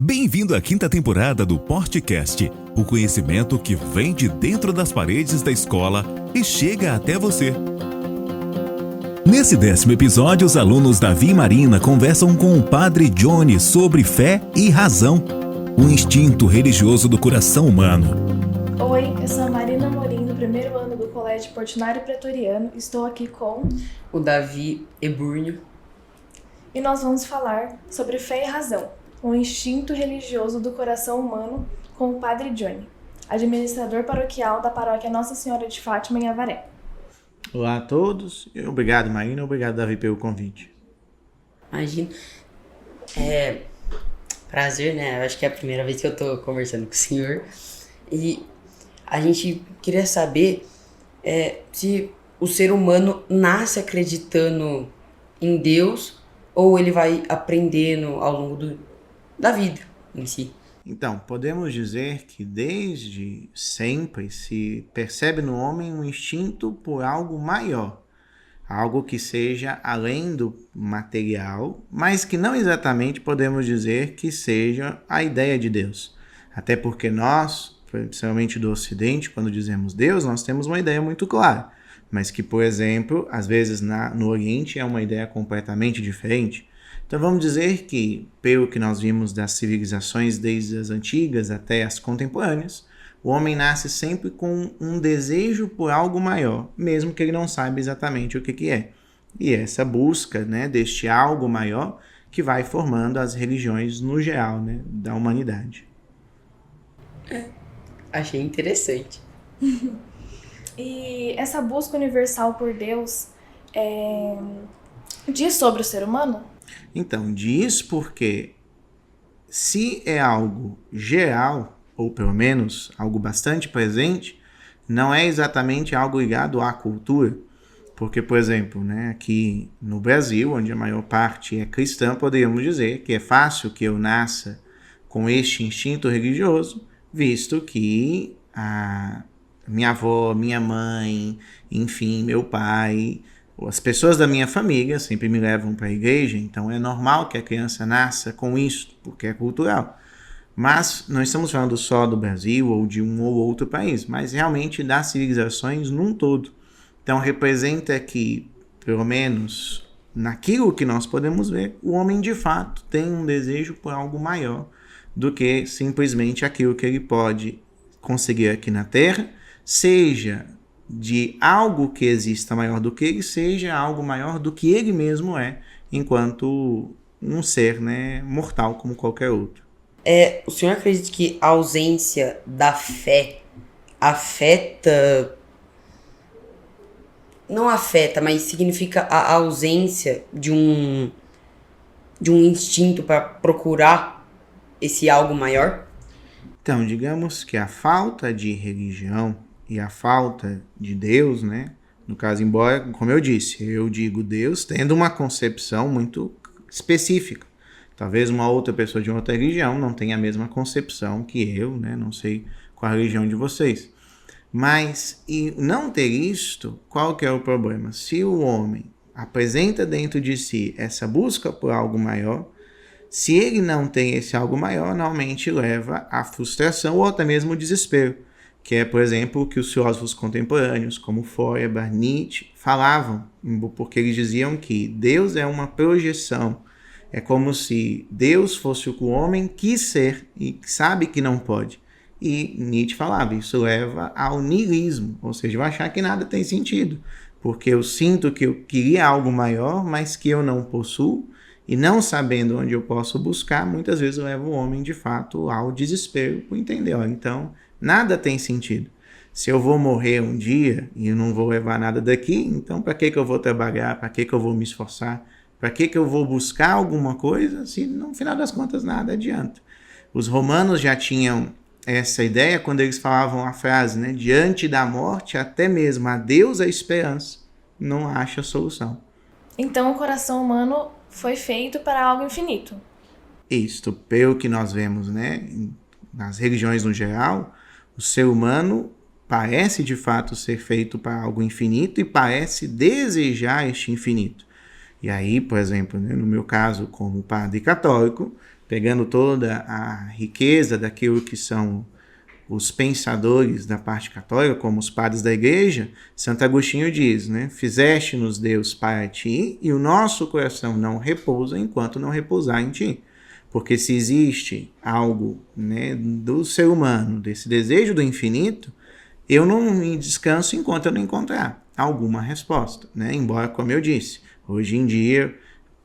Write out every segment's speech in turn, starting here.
Bem-vindo à quinta temporada do Portcast, o conhecimento que vem de dentro das paredes da escola e chega até você. Nesse 10º episódio, os alunos Davi e Marina conversam com o padre Johnny sobre fé e razão, o instinto religioso do coração humano. Oi, eu sou a Marina Morim, do primeiro ano do Colégio Portinari Pretoriano. Estou aqui com o Davi Eburnio. E nós vamos falar sobre fé e razão, o instinto religioso do coração humano, com o padre Johnny, administrador paroquial da paróquia Nossa Senhora de Fátima, em Avaré. Olá a todos, obrigado Marina, obrigado Davi pelo convite. Imagina, prazer, né? Eu acho que é a primeira vez que eu tô conversando com o senhor e a gente queria saber se o ser humano nasce acreditando em Deus ou ele vai aprendendo ao longo da vida em si. Então, podemos dizer que desde sempre se percebe no homem um instinto por algo maior, algo que seja além do material, mas que não exatamente podemos dizer que seja a ideia de Deus. Até porque nós, principalmente do Ocidente, quando dizemos Deus, nós temos uma ideia muito clara, mas que, por exemplo, às vezes no Oriente é uma ideia completamente diferente. Então vamos dizer que, pelo que nós vimos das civilizações desde as antigas até as contemporâneas, o homem nasce sempre com um desejo por algo maior, mesmo que ele não saiba exatamente o que é. E essa busca, deste algo maior que vai formando as religiões no geral, da humanidade. Achei interessante. E essa busca universal por Deus diz sobre o ser humano? Então, diz porque se é algo geral, ou pelo menos algo bastante presente, não é exatamente algo ligado à cultura. Porque, por exemplo, aqui no Brasil, onde a maior parte é cristã, poderíamos dizer que é fácil que eu nasça com este instinto religioso, visto que a minha avó, minha mãe, enfim, meu pai, as pessoas da minha família sempre me levam para a igreja, então é normal que a criança nasça com isso, porque é cultural. Mas não estamos falando só do Brasil ou de um ou outro país, mas realmente das civilizações num todo. Então representa que, pelo menos naquilo que nós podemos ver, o homem de fato tem um desejo por algo maior do que simplesmente aquilo que ele pode conseguir aqui na Terra, seja de algo que exista maior do que ele, seja algo maior do que ele mesmo é, enquanto um ser mortal como qualquer outro. O senhor acredita que a ausência da fé afeta... Não afeta, mas significa a ausência de um instinto para procurar esse algo maior? Então, digamos que a falta de religião e a falta de Deus, no caso, embora, como eu disse, eu digo Deus tendo uma concepção muito específica. Talvez uma outra pessoa de outra religião não tenha a mesma concepção que eu, não sei qual a religião de vocês. Mas, e não ter isto, qual que é o problema? Se o homem apresenta dentro de si essa busca por algo maior, se ele não tem esse algo maior, normalmente leva à frustração ou até mesmo ao desespero, que é, por exemplo, o que os filósofos contemporâneos, como Feuerbach, Nietzsche, falavam, porque eles diziam que Deus é uma projeção. É como se Deus fosse o que o homem quis ser e sabe que não pode. E Nietzsche falava, isso leva ao niilismo, ou seja, vai achar que nada tem sentido, porque eu sinto que eu queria algo maior, mas que eu não possuo, e não sabendo onde eu posso buscar, muitas vezes leva o homem, de fato, ao desespero por entender, então, nada tem sentido. Se eu vou morrer um dia e eu não vou levar nada daqui, então para que eu vou trabalhar, para que eu vou me esforçar, para que eu vou buscar alguma coisa, se no final das contas nada adianta. Os romanos já tinham essa ideia quando eles falavam a frase, diante da morte, até mesmo a Deus a esperança não acha solução. Então o coração humano foi feito para algo infinito. Isto, pelo que nós vemos, nas religiões no geral, o ser humano parece de fato ser feito para algo infinito e parece desejar este infinito. E aí, por exemplo, no meu caso, como padre católico, pegando toda a riqueza daquilo que são os pensadores da parte católica, como os padres da igreja, Santo Agostinho diz, né? Fizeste-nos Deus para ti, e o nosso coração não repousa enquanto não repousar em ti. Porque se existe algo, né, do ser humano, desse desejo do infinito, eu não me descanso enquanto eu não encontrar alguma resposta, né? Embora, como eu disse, hoje em dia,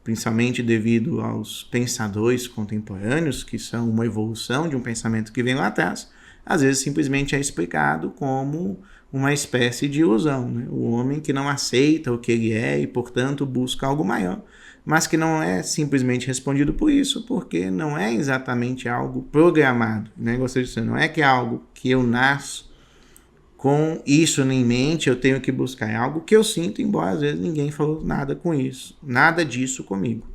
principalmente devido aos pensadores contemporâneos, que são uma evolução de um pensamento que vem lá atrás, às vezes simplesmente é explicado como uma espécie de ilusão, né? O homem que não aceita o que ele é e, portanto, busca algo maior, mas que não é simplesmente respondido por isso, porque não é exatamente algo programado, né? Gostaria de dizer, não é que é algo que eu nasço com isso em mente, eu tenho que buscar. É algo que eu sinto, embora às vezes ninguém falou nada com isso, nada disso comigo.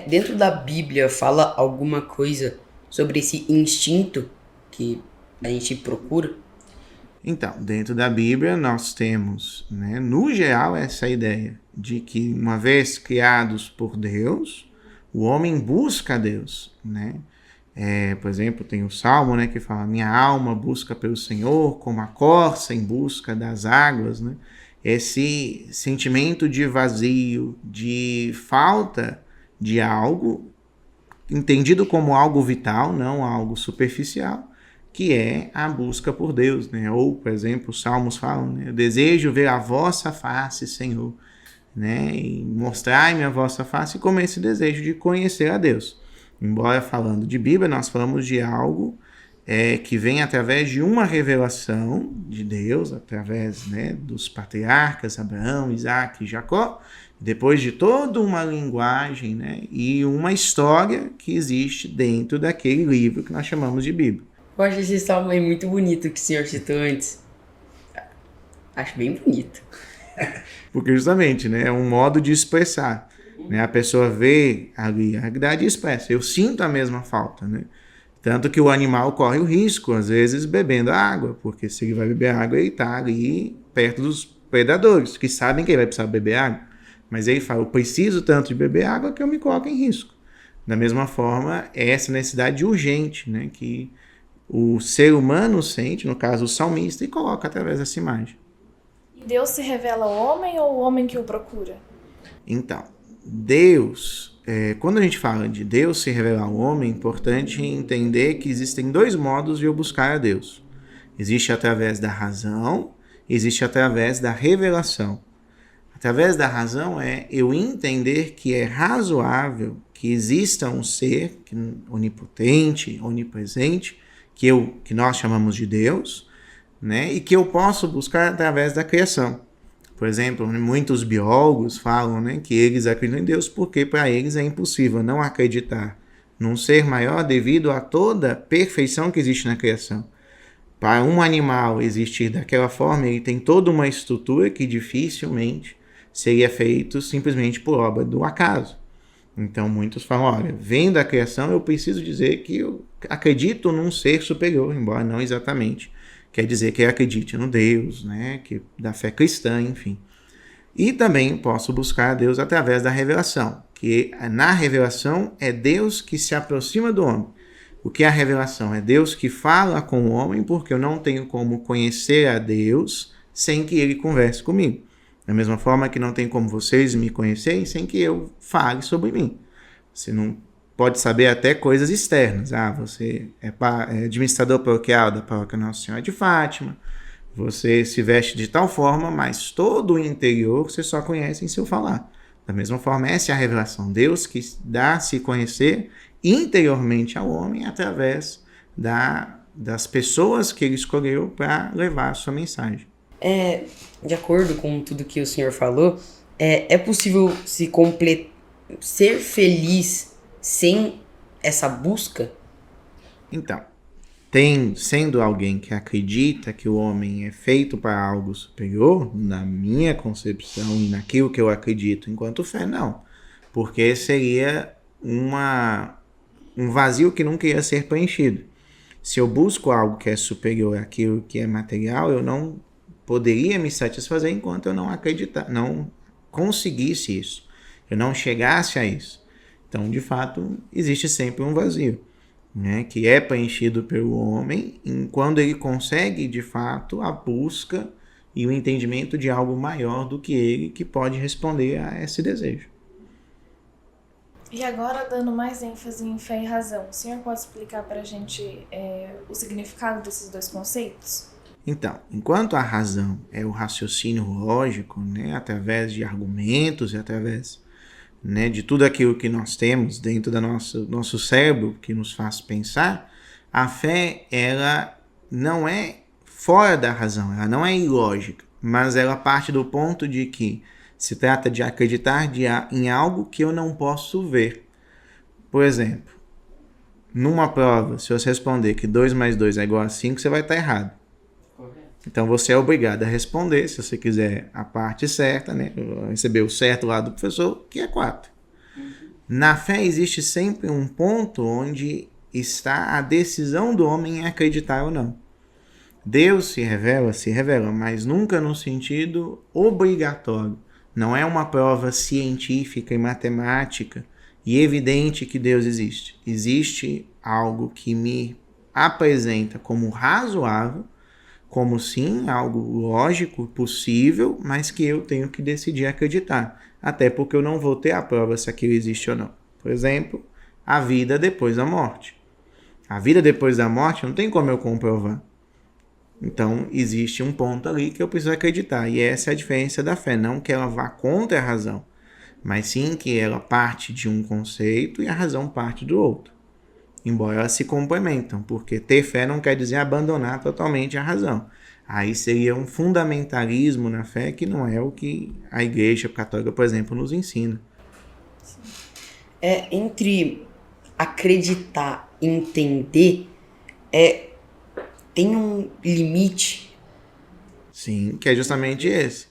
Dentro da Bíblia fala alguma coisa sobre esse instinto que a gente procura? Então, dentro da Bíblia nós temos, né, no geral, essa ideia de que uma vez criados por Deus, o homem busca a Deus, né? Por exemplo, tem o Salmo, né, que fala: minha alma busca pelo Senhor como a corça em busca das águas, né? Esse sentimento de vazio, de falta de algo, entendido como algo vital, não algo superficial, que é a busca por Deus, né? Ou, por exemplo, os Salmos falam, né? Eu desejo ver a vossa face, Senhor, né? E mostrai-me a vossa face, como esse desejo de conhecer a Deus. Embora falando de Bíblia, nós falamos de algo que vem através de uma revelação de Deus, através, né, dos patriarcas Abraão, Isaac e Jacó, depois de toda uma linguagem, né, e uma história que existe dentro daquele livro que nós chamamos de Bíblia. Eu acho esse salmo aí muito bonito que o senhor citou antes. Acho bem bonito. Porque justamente, né, é um modo de expressar. Né? A pessoa vê ali a realidade e expressa. Eu sinto a mesma falta, né? Tanto que o animal corre o risco, às vezes, bebendo água, porque se ele vai beber água, ele está ali perto dos predadores, que sabem que ele vai precisar beber água. Mas ele fala: eu preciso tanto de beber água que eu me coloco em risco. Da mesma forma, é essa necessidade urgente, né, que o ser humano sente, no caso o salmista, e coloca através dessa imagem. E Deus se revela ao homem ou o homem que o procura? Então, Deus, quando a gente fala de Deus se revelar ao homem, é importante entender que existem dois modos de eu buscar a Deus. Existe através da razão, existe através da revelação. Através da razão é eu entender que é razoável que exista um ser onipotente, onipresente, que nós chamamos de Deus, né, e que eu posso buscar através da criação. Por exemplo, muitos biólogos falam, né, que eles acreditam em Deus porque para eles é impossível não acreditar num ser maior devido a toda a perfeição que existe na criação. Para um animal existir daquela forma, ele tem toda uma estrutura que dificilmente seria feito simplesmente por obra do acaso. Então muitos falam: olha, vendo a criação eu preciso dizer que eu acredito num ser superior, embora não exatamente quer dizer que eu acredite no Deus, né, que da fé cristã, enfim. E também posso buscar a Deus através da revelação, que na revelação é Deus que se aproxima do homem. O que é a revelação? É Deus que fala com o homem, porque eu não tenho como conhecer a Deus sem que ele converse comigo. Da mesma forma que não tem como vocês me conhecerem sem que eu fale sobre mim. Você não pode saber até coisas externas. Você é administrador paroquial da paróquia Nossa Senhora de Fátima, você se veste de tal forma, mas todo o interior você só conhece em seu falar. Da mesma forma, essa é a revelação. Deus que dá a se conhecer interiormente ao homem através das pessoas que ele escolheu para levar a sua mensagem. De acordo com tudo que o senhor falou, é possível ser feliz sem essa busca? Então, sendo alguém que acredita que o homem é feito para algo superior, na minha concepção e naquilo que eu acredito enquanto fé, não. Porque seria um vazio que nunca ia ser preenchido. Se eu busco algo que é superior àquilo que é material, eu não poderia me satisfazer enquanto eu não conseguisse isso, eu não chegasse a isso. Então, de fato, existe sempre um vazio, né, que é preenchido pelo homem quando ele consegue, de fato, a busca e o entendimento de algo maior do que ele, que pode responder a esse desejo. E agora, dando mais ênfase em fé e razão, o senhor pode explicar para a gente o significado desses dois conceitos? Então, enquanto a razão é o raciocínio lógico, né, através de argumentos e através, né, de tudo aquilo que nós temos dentro do nosso cérebro que nos faz pensar, a fé, ela não é fora da razão, ela não é ilógica, mas ela parte do ponto de que se trata de acreditar em algo que eu não posso ver. Por exemplo, numa prova, se você responder que 2 mais 2 é igual a 5, você vai estar errado. Então você é obrigado a responder, se você quiser a parte certa, né, receber o certo lá do professor, que é 4. Na fé existe sempre um ponto onde está a decisão do homem em acreditar ou não. Deus se revela, mas nunca no sentido obrigatório. Não é uma prova científica e matemática e evidente que Deus existe. Existe algo que me apresenta como razoável, como sim, algo lógico, possível, mas que eu tenho que decidir acreditar. Até porque eu não vou ter a prova se aquilo existe ou não. Por exemplo, a vida depois da morte. A vida depois da morte não tem como eu comprovar. Então, existe um ponto ali que eu preciso acreditar. E essa é a diferença da fé. Não que ela vá contra a razão, mas sim que ela parte de um conceito e a razão parte do outro. Embora elas se complementam, porque ter fé não quer dizer abandonar totalmente a razão. Aí seria um fundamentalismo na fé que não é o que a Igreja Católica, por exemplo, nos ensina. Entre acreditar e entender, tem um limite. Sim, que é justamente esse.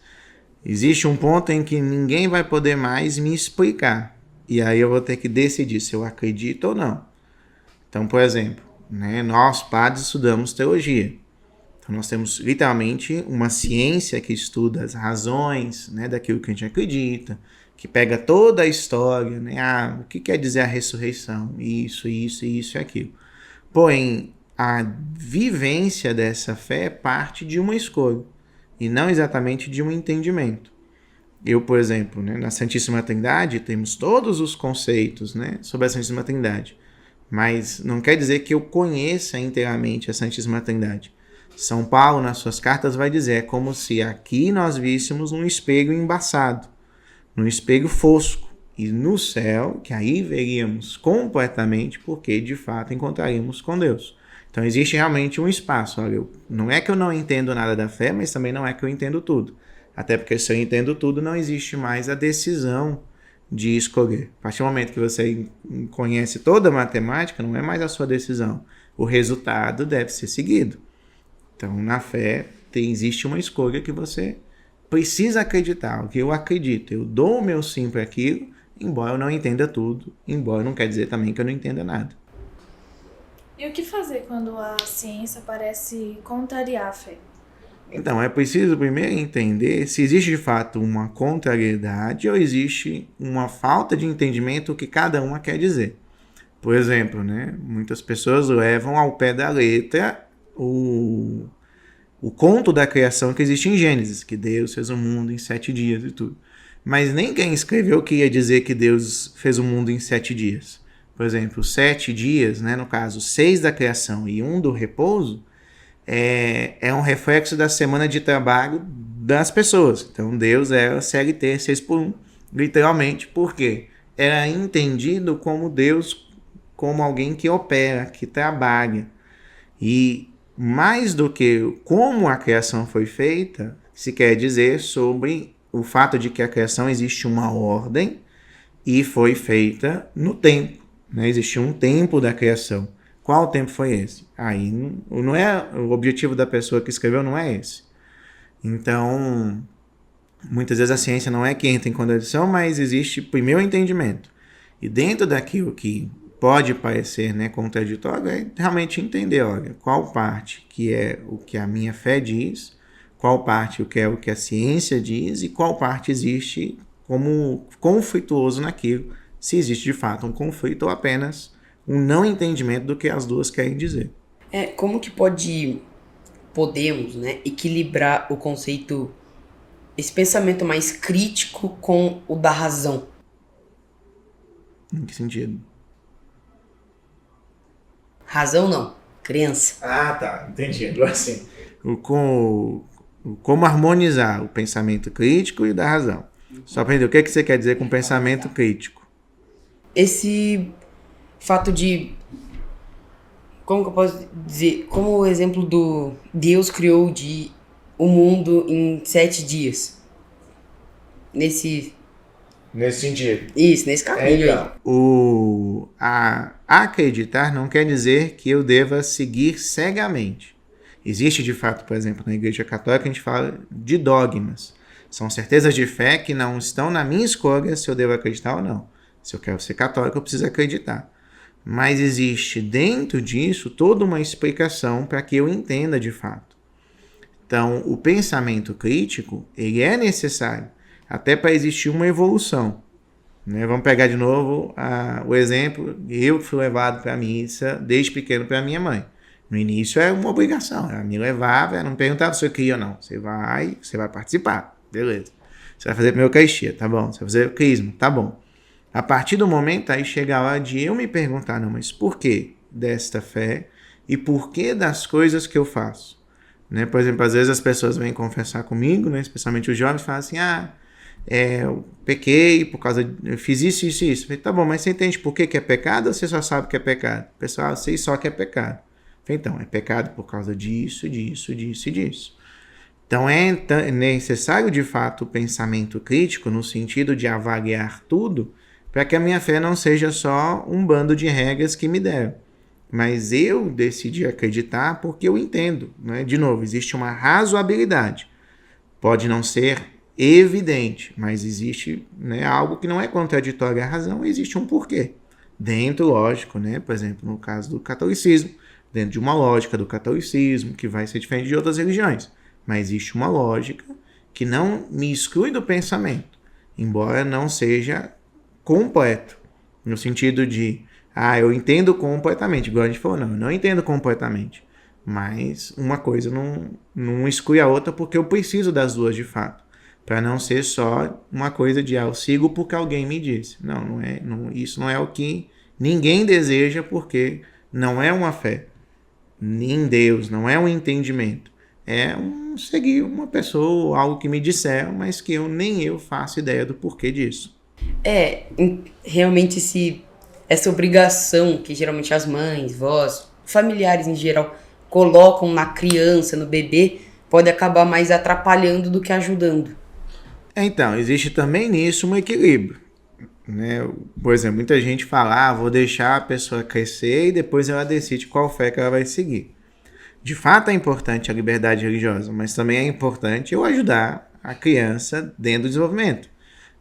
Existe um ponto em que ninguém vai poder mais me explicar. E aí eu vou ter que decidir se eu acredito ou não. Então, por exemplo, né, nós padres estudamos teologia. Então nós temos literalmente uma ciência que estuda as razões, né, daquilo que a gente acredita, que pega toda a história, né, o que quer dizer a ressurreição, isso e aquilo. Porém, a vivência dessa fé parte de uma escolha e não exatamente de um entendimento. Eu, por exemplo, né, na Santíssima Trindade temos todos os conceitos, né, sobre a Santíssima Trindade, mas não quer dizer que eu conheça inteiramente a Santíssima Trindade. São Paulo, nas suas cartas, vai dizer, é como se aqui nós víssemos um espelho embaçado, num espelho fosco, e no céu, que aí veríamos completamente, porque de fato encontraríamos com Deus. Então existe realmente um espaço. Olha, não é que eu não entendo nada da fé, mas também não é que eu entendo tudo. Até porque se eu entendo tudo, não existe mais a decisão de escolher. A partir do momento que você conhece toda a matemática, não é mais a sua decisão. O resultado deve ser seguido. Então, na fé, existe uma escolha que você precisa acreditar. O que eu acredito, eu dou o meu sim para aquilo, embora eu não entenda tudo, embora não quer dizer também que eu não entenda nada. E o que fazer quando a ciência parece contrariar a fé? Então, é preciso primeiro entender se existe de fato uma contrariedade ou existe uma falta de entendimento do que cada uma quer dizer. Por exemplo, né, muitas pessoas levam ao pé da letra o conto da criação que existe em Gênesis, que Deus fez o mundo em 7 dias e tudo. Mas nem quem escreveu queria dizer que Deus fez o mundo em 7 dias. Por exemplo, 7 dias, né, no caso 6 da criação e 1 do repouso, é um reflexo da semana de trabalho das pessoas. Então Deus era CLT 6x1, literalmente, porque era entendido como Deus, como alguém que opera, que trabalha. E mais do que como a criação foi feita, se quer dizer sobre o fato de que a criação existe uma ordem e foi feita no tempo, né? Existe um tempo da criação. Qual tempo foi esse? Aí não é o objetivo da pessoa que escreveu, não é esse. Então, muitas vezes a ciência não é que entra em contradição, mas existe primeiro o entendimento. E dentro daquilo que pode parecer, né, contraditório, é realmente entender, olha, qual parte que é o que a minha fé diz, qual parte o que é o que a ciência diz e qual parte existe como conflituoso naquilo. se existe de fato um conflito ou apenas um não entendimento do que as duas querem dizer. Como que podemos, né, equilibrar o conceito, esse pensamento mais crítico com o da razão? Em que sentido? Razão não, crença. Ah, tá. Entendi. Agora sim. Como harmonizar o pensamento crítico e da razão. Só para entender, o que você quer dizer com pensamento crítico? Esse fato de... Como que eu posso dizer? Como o exemplo do Deus criou o mundo em 7 dias. Nesse sentido. Isso, nesse caminho aí. Acreditar não quer dizer que eu deva seguir cegamente. Existe, de fato, por exemplo, na Igreja Católica, a gente fala de dogmas. São certezas de fé que não estão na minha escolha se eu devo acreditar ou não. Se eu quero ser católico, eu preciso acreditar. Mas existe dentro disso toda uma explicação para que eu entenda de fato. Então, o pensamento crítico, ele é necessário, até para existir uma evolução. Né? Vamos pegar de novo o exemplo, eu fui levado para a missa desde pequeno pela minha mãe. No início era uma obrigação, ela me levava, ela não perguntava se eu queria ou não. Você vai participar, beleza. Você vai fazer a primeira Eucaristia, tá bom. Você vai fazer o Crisma, tá bom. A partir do momento, aí chega a hora de eu me perguntar, não, mas por que desta fé e por que das coisas que eu faço? Né? Por exemplo, às vezes as pessoas vêm confessar comigo, né? Especialmente os jovens, falam assim, eu pequei por causa eu fiz isso, isso e isso. Eu falei, tá bom, mas você entende por que é pecado ou você só sabe que é pecado? O pessoal, sei só que é pecado. Eu falei, então, é pecado por causa disso, disso, disso e disso. Então é necessário, de fato, o pensamento crítico no sentido de avaliar tudo para que a minha fé não seja só um bando de regras que me deram. Mas eu decidi acreditar porque eu entendo. Né? De novo, existe uma razoabilidade. Pode não ser evidente, mas existe, né, algo que não é contraditório à razão, existe um porquê. Dentro, lógico, né? Por exemplo, no caso do catolicismo, dentro de uma lógica do catolicismo, que vai ser diferente de outras religiões. Mas existe uma lógica que não me exclui do pensamento, embora não seja completo, no sentido de, eu entendo completamente, igual a gente falou, não, eu não entendo completamente, mas uma coisa não exclui a outra porque eu preciso das duas de fato, para não ser só uma coisa de, eu sigo porque alguém me disse. Isso não é o que ninguém deseja, porque não é uma fé em Deus, não é um entendimento, é seguir uma pessoa, algo que me disseram, mas que nem eu faço ideia do porquê disso. Realmente essa obrigação que geralmente as mães, vós, familiares em geral colocam na criança, no bebê, pode acabar mais atrapalhando do que ajudando. Então, existe também nisso um equilíbrio. Né? Por exemplo, muita gente fala, vou deixar a pessoa crescer e depois ela decide qual fé que ela vai seguir. De fato é importante a liberdade religiosa, mas também é importante eu ajudar a criança dentro do desenvolvimento.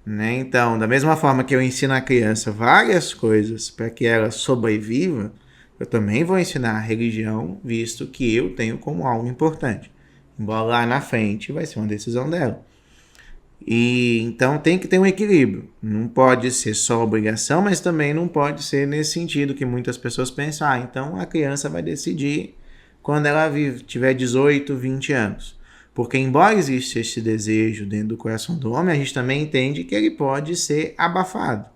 Né? Então, da mesma forma que eu ensino a criança várias coisas para que ela sobreviva, eu também vou ensinar a religião, visto que eu tenho como algo importante. Embora lá na frente vai ser uma decisão dela. E então tem que ter um equilíbrio. Não pode ser só obrigação, mas também não pode ser nesse sentido que muitas pessoas pensam, então a criança vai decidir quando ela tiver 18, 20 anos. Porque embora exista esse desejo dentro do coração do homem, a gente também entende que ele pode ser abafado.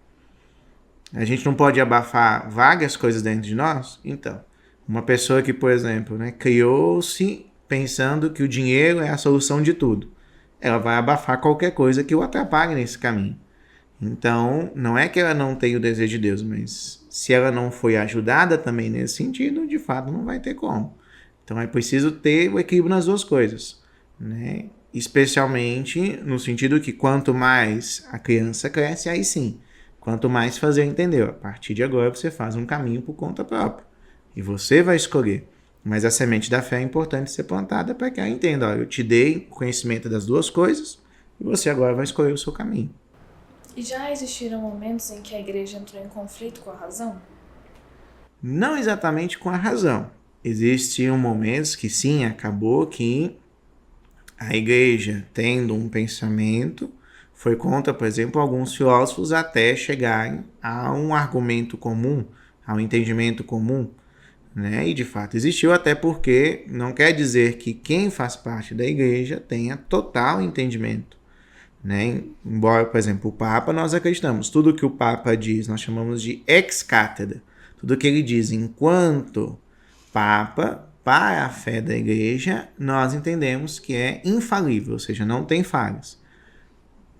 A gente não pode abafar várias coisas dentro de nós? Então, uma pessoa que, por exemplo, criou-se pensando que o dinheiro é a solução de tudo, ela vai abafar qualquer coisa que o atrapalhe nesse caminho. Então, não é que ela não tenha o desejo de Deus, mas se ela não foi ajudada também nesse sentido, de fato não vai ter como. Então é preciso ter o equilíbrio nas duas coisas. Né? Especialmente no sentido que quanto mais a criança cresce, aí sim, quanto mais fazer entender, a partir de agora você faz um caminho por conta própria e você vai escolher, mas a semente da fé é importante ser plantada para que ela entenda, eu te dei conhecimento das duas coisas e você agora vai escolher o seu caminho. E já existiram momentos em que a igreja entrou em conflito com a razão? Não exatamente com a razão, existiam momentos que sim, acabou que a igreja, tendo um pensamento, foi contra, por exemplo, alguns filósofos até chegarem a um argumento comum, a um entendimento comum, né? E de fato existiu, até porque não quer dizer que quem faz parte da igreja tenha total entendimento, né? Embora, por exemplo, o Papa, nós acreditamos, tudo que o Papa diz, nós chamamos de ex cátedra, tudo que ele diz enquanto Papa, para a fé da igreja, nós entendemos que é infalível, ou seja, não tem falhas.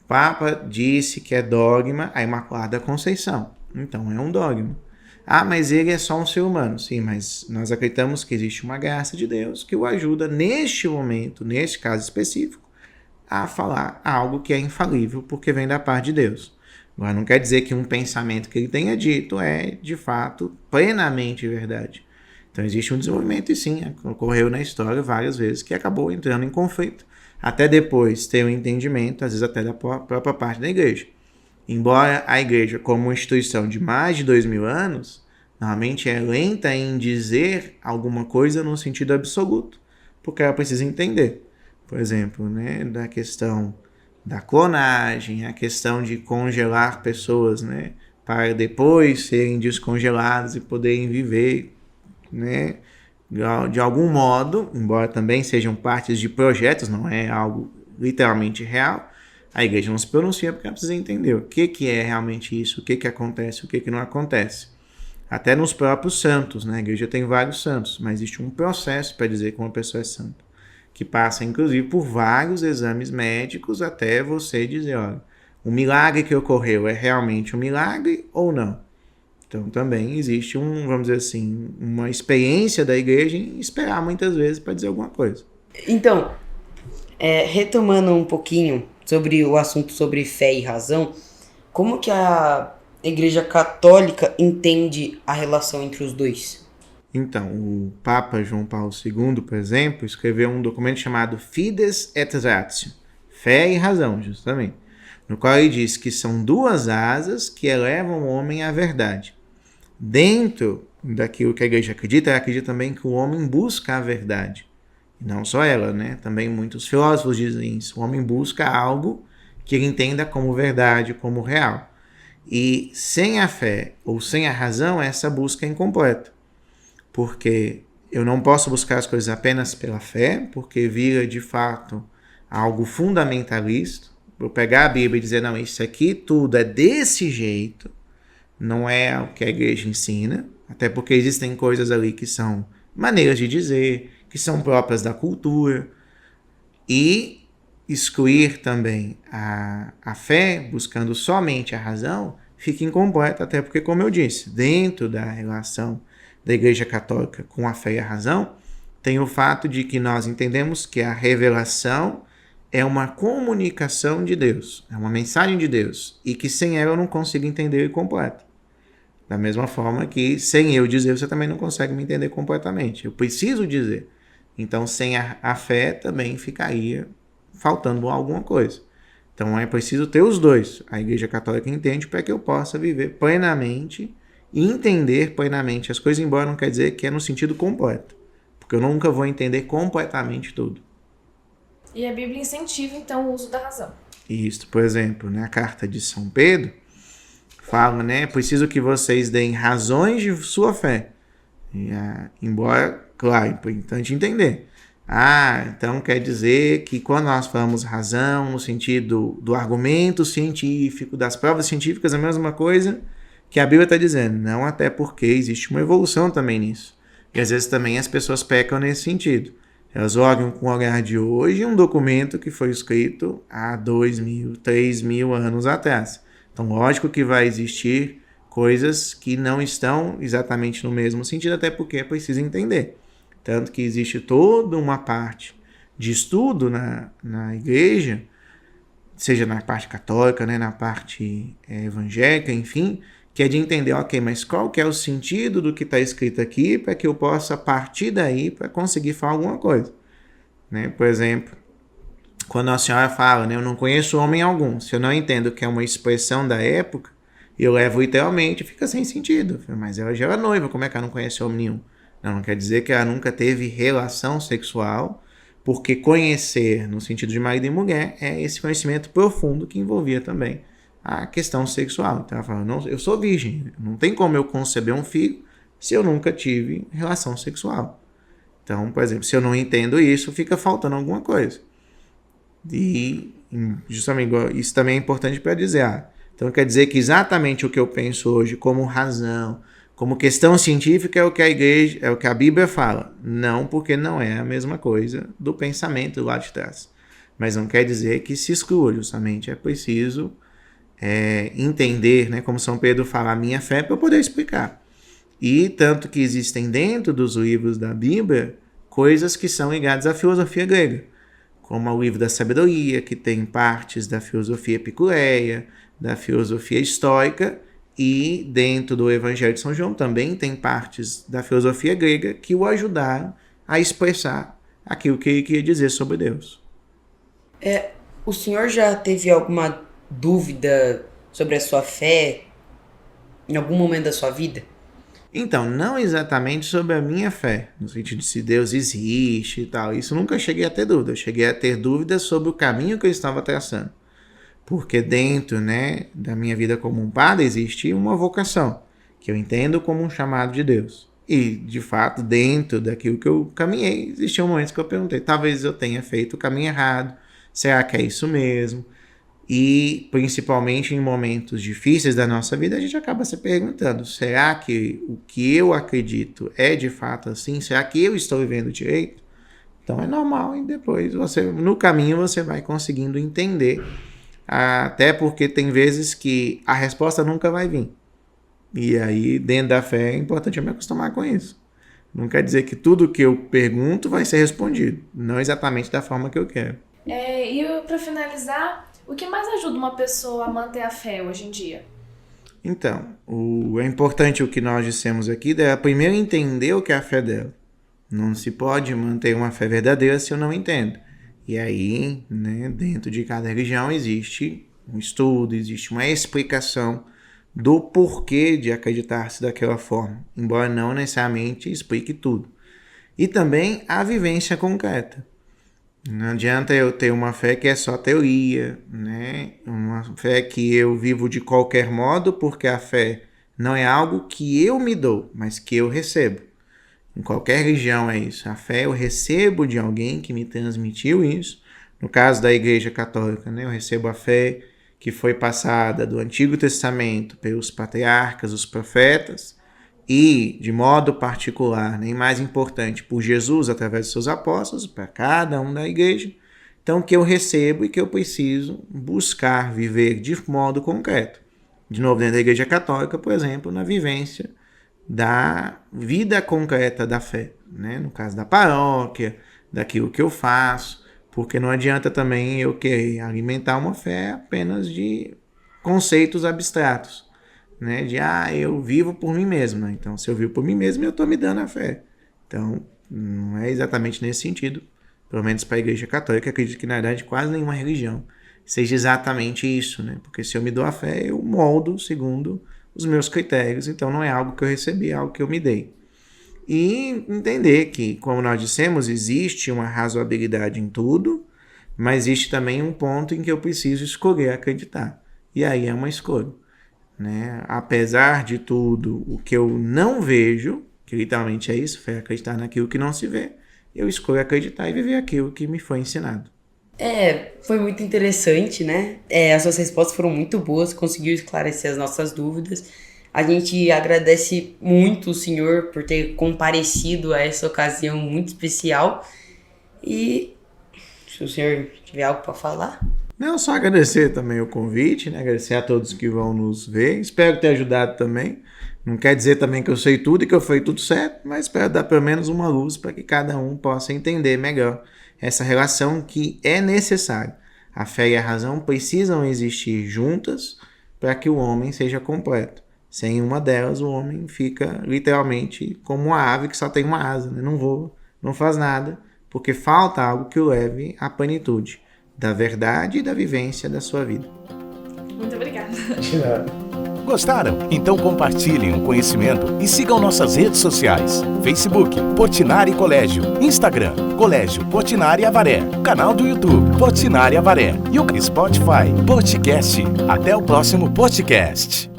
O Papa disse que é dogma a Imaculada Conceição, então é um dogma. Ah, mas ele é só um ser humano. Sim, mas nós acreditamos que existe uma graça de Deus que o ajuda neste momento, neste caso específico, a falar algo que é infalível porque vem da parte de Deus. Agora, não quer dizer que um pensamento que ele tenha dito é, de fato, plenamente verdade. Então, existe um desenvolvimento e sim, ocorreu na história várias vezes que acabou entrando em conflito, até depois ter um entendimento, às vezes até da própria parte da igreja. Embora a igreja, como uma instituição de mais de 2000 anos, normalmente é lenta em dizer alguma coisa no sentido absoluto, porque ela precisa entender. Por exemplo, né, da questão da clonagem, a questão de congelar pessoas, né, para depois serem descongeladas e poderem viver, né, de algum modo, embora também sejam partes de projetos, não é algo literalmente real. A igreja não se pronuncia porque ela precisa entender o que é realmente isso, o que acontece, o que não acontece. Até nos próprios santos, né? A igreja tem vários santos, mas existe um processo para dizer que uma pessoa é santa, que passa inclusive por vários exames médicos até você dizer, olha, o milagre que ocorreu é realmente um milagre ou não. Então também existe vamos dizer assim, uma experiência da igreja em esperar muitas vezes para dizer alguma coisa. Então, retomando um pouquinho sobre o assunto sobre fé e razão, como que a Igreja Católica entende a relação entre os dois? Então, o Papa João Paulo II, por exemplo, escreveu um documento chamado Fides et Ratio, Fé e Razão, justamente, no qual ele diz que são duas asas que elevam o homem à verdade. Dentro daquilo que a igreja acredita, ela acredita também que o homem busca a verdade. E não só ela, né? Também muitos filósofos dizem isso. O homem busca algo que ele entenda como verdade, como real. E sem a fé ou sem a razão, essa busca é incompleta. Porque eu não posso buscar as coisas apenas pela fé, porque vira de fato algo fundamentalista. Eu pegar a Bíblia e dizer, não, isso aqui tudo é desse jeito, não é o que a igreja ensina, até porque existem coisas ali que são maneiras de dizer, que são próprias da cultura, e excluir também a fé, buscando somente a razão, fica incompleta, até porque, como eu disse, dentro da relação da Igreja Católica com a fé e a razão, tem o fato de que nós entendemos que a revelação é uma comunicação de Deus, é uma mensagem de Deus, e que sem ela eu não consigo entender ele completo. Da mesma forma que sem eu dizer, você também não consegue me entender completamente. Eu preciso dizer. Então, sem a fé também ficaria faltando alguma coisa. Então, é preciso ter os dois. A Igreja Católica entende para que eu possa viver plenamente e entender plenamente as coisas, embora não quer dizer que é no sentido completo. Porque eu nunca vou entender completamente tudo. E a Bíblia incentiva, então, o uso da razão. Isso, por exemplo, na carta de São Pedro, fala, né? Preciso que vocês deem razões de sua fé. Embora, claro, é importante entender. Então quer dizer que quando nós falamos razão, no sentido do argumento científico, das provas científicas, é a mesma coisa que a Bíblia está dizendo. Não, até porque existe uma evolução também nisso. E às vezes também as pessoas pecam nesse sentido. Elas olham com o olhar de hoje um documento que foi escrito há 2.000, 3.000 anos atrás. Então, lógico que vai existir coisas que não estão exatamente no mesmo sentido, até porque é preciso entender. Tanto que existe toda uma parte de estudo na igreja, seja na parte católica, né, na parte evangélica, enfim, que é de entender, ok, mas qual que é o sentido do que está escrito aqui para que eu possa partir daí para conseguir falar alguma coisa. Né? Por exemplo, quando a senhora fala, né, eu não conheço homem algum, se eu não entendo que é uma expressão da época, eu levo literalmente, fica sem sentido. Mas ela já era noiva, como é que ela não conhece homem nenhum? Não quer dizer que ela nunca teve relação sexual porque conhecer, no sentido de marido e mulher, é esse conhecimento profundo que envolvia também a questão sexual. Então ela fala, não, eu sou virgem, não tem como eu conceber um filho se eu nunca tive relação sexual. Então, por exemplo, se eu não entendo isso, fica faltando alguma coisa. E justamente isso também é importante para dizer, então quer dizer que exatamente o que eu penso hoje como razão, como questão científica é o que a igreja, é o que a Bíblia fala. Não, porque não é a mesma coisa do pensamento lá de trás. Mas não quer dizer que se exclua, justamente é preciso entender, né, como São Pedro fala, a minha fé para eu poder explicar. E tanto que existem dentro dos livros da Bíblia coisas que são ligadas à filosofia grega, como o livro da sabedoria, que tem partes da filosofia epicureia, da filosofia estoica, e dentro do Evangelho de São João também tem partes da filosofia grega que o ajudaram a expressar aquilo que ele queria dizer sobre Deus. O senhor já teve alguma dúvida sobre a sua fé em algum momento da sua vida? Então, não exatamente sobre a minha fé, no sentido de se Deus existe e tal. Isso nunca cheguei a ter dúvida. Eu cheguei a ter dúvidas sobre o caminho que eu estava traçando. Porque dentro, né, da minha vida como um padre existe uma vocação, que eu entendo como um chamado de Deus. E, de fato, dentro daquilo que eu caminhei, existiam momentos que eu perguntei, talvez eu tenha feito o caminho errado, será que é isso mesmo? E, principalmente em momentos difíceis da nossa vida, a gente acaba se perguntando, será que o que eu acredito é de fato assim? Será que eu estou vivendo direito? Então é normal e depois, no caminho, você vai conseguindo entender. Até porque tem vezes que a resposta nunca vai vir. E aí, dentro da fé, é importante eu me acostumar com isso. Não quer dizer que tudo que eu pergunto vai ser respondido. Não exatamente da forma que eu quero. E para finalizar, o que mais ajuda uma pessoa a manter a fé hoje em dia? Então, é importante o que nós dissemos aqui, é primeiro entender o que é a fé dela. Não se pode manter uma fé verdadeira se eu não entendo. E aí, né, dentro de cada religião existe um estudo, existe uma explicação do porquê de acreditar-se daquela forma, embora não necessariamente explique tudo. E também a vivência concreta. Não adianta eu ter uma fé que é só teoria, né? Uma fé que eu vivo de qualquer modo, porque a fé não é algo que eu me dou, mas que eu recebo. Em qualquer religião é isso. A fé eu recebo de alguém que me transmitiu isso. No caso da Igreja Católica, né, eu recebo a fé que foi passada do Antigo Testamento pelos patriarcas, os profetas, e, de modo particular, nem mais importante, por Jesus através de seus apóstolos, para cada um da Igreja. Então, que eu recebo e que eu preciso buscar viver de modo concreto. De novo, dentro da Igreja Católica, por exemplo, na vivência da vida concreta da fé, né? No caso da paróquia, daquilo que eu faço, porque não adianta também eu querer alimentar uma fé apenas de conceitos abstratos, né? De, eu vivo por mim mesmo, né? Então, se eu vivo por mim mesmo, eu estou me dando a fé. Então, não é exatamente nesse sentido, pelo menos para a Igreja Católica, acredito que na verdade quase nenhuma religião seja exatamente isso, né? Porque se eu me dou a fé, eu moldo segundo os meus critérios, então não é algo que eu recebi, é algo que eu me dei. E entender que, como nós dissemos, existe uma razoabilidade em tudo, mas existe também um ponto em que eu preciso escolher acreditar. E aí é uma escolha, né? Apesar de tudo, o que eu não vejo, que literalmente é isso, foi acreditar naquilo que não se vê, eu escolho acreditar e viver aquilo que me foi ensinado. Foi muito interessante, né? As suas respostas foram muito boas, conseguiu esclarecer as nossas dúvidas. A gente agradece muito o senhor por ter comparecido a essa ocasião muito especial. E se o senhor tiver algo para falar... Não, só agradecer também o convite, né? Agradecer a todos que vão nos ver. Espero ter ajudado também. Não quer dizer também que eu sei tudo e que eu falei tudo certo, mas espero dar pelo menos uma luz para que cada um possa entender melhor essa relação que é necessária. A fé e a razão precisam existir juntas para que o homem seja completo. Sem uma delas, o homem fica literalmente como uma ave que só tem uma asa, né? Não voa, não faz nada, porque falta algo que o leve à plenitude da verdade e da vivência da sua vida. Muito obrigada. De nada. Gostaram? Então compartilhem o conhecimento e sigam nossas redes sociais. Facebook, Portinari Colégio. Instagram, Colégio Portinari Avaré. Canal do YouTube, Portinari Avaré. E o Spotify, Podcast. Até o próximo podcast.